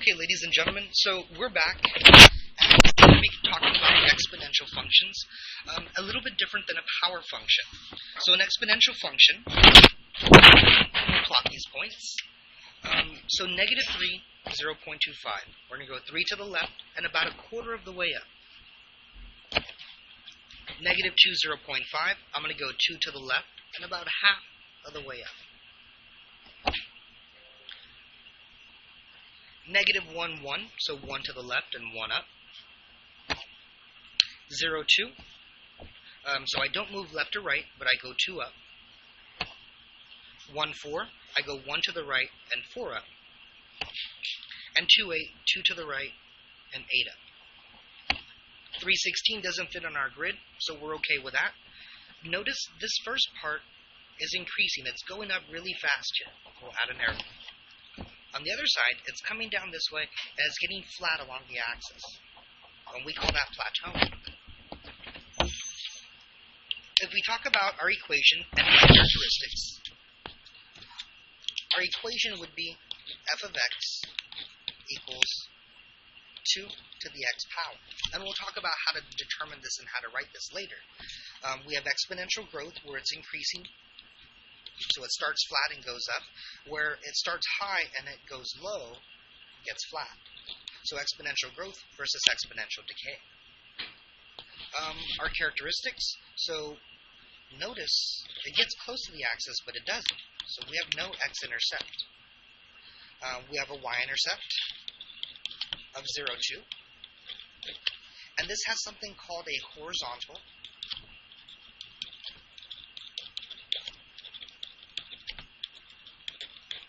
Okay, ladies and gentlemen, so we're back, and we're going to be talking about exponential functions, a little bit different than a power function. So an exponential function, we'll plot these points. So negative 3, 0.25. We're going to go 3 to the left and about a quarter of the way up. Negative 2, 0.5. I'm going to go 2 to the left and about half of the way up. Negative 1, 1, so 1 to the left and 1 up. 0, 2, so I don't move left or right, but I go 2 up. 1, 4, I go 1 to the right and 4 up. And 2, 8, 2 to the right and 8 up. 3, 16 doesn't fit on our grid, so we're okay with that. Notice this first part is increasing. It's going up really fast here. We'll add an arrow. On the other side, it's coming down this way, and it's getting flat along the axis. And we call that plateauing. If we talk about our equation and its characteristics, our equation would be f of x equals 2 to the x power. And we'll talk about how to determine this and how to write this later. We have exponential growth where it's increasing. So it starts flat and goes up, where it starts high and it goes low, gets flat. So exponential growth versus exponential decay. Our characteristics, so notice it gets close to the axis, but it doesn't. So we have no x-intercept. We have a y-intercept of 0, 2. And this has something called a horizontal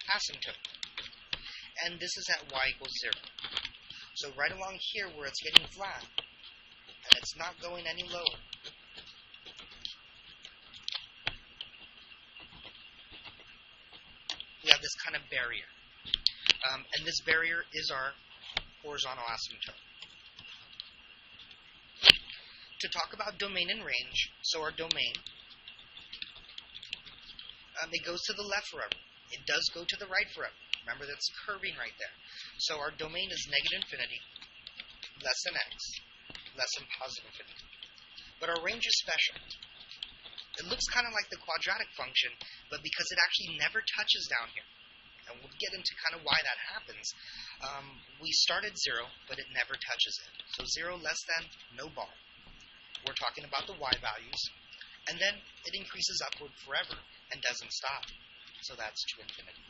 asymptote. And this is at y equals 0. So right along here where it's getting flat, and it's not going any lower, we have this kind of barrier. And this barrier is our horizontal asymptote. To talk about domain and range, so our domain, it goes to the left forever. It does go to the right forever. Remember, that's curving right there. So our domain is negative infinity, less than x, less than positive infinity. But our range is special. It looks kind of like the quadratic function, but because it actually never touches down here, and we'll get into kind of why that happens, we start at 0, but it never touches it. So 0 less than, no bar. We're talking about the y values, and then it increases upward forever and doesn't stop. So that's to infinity.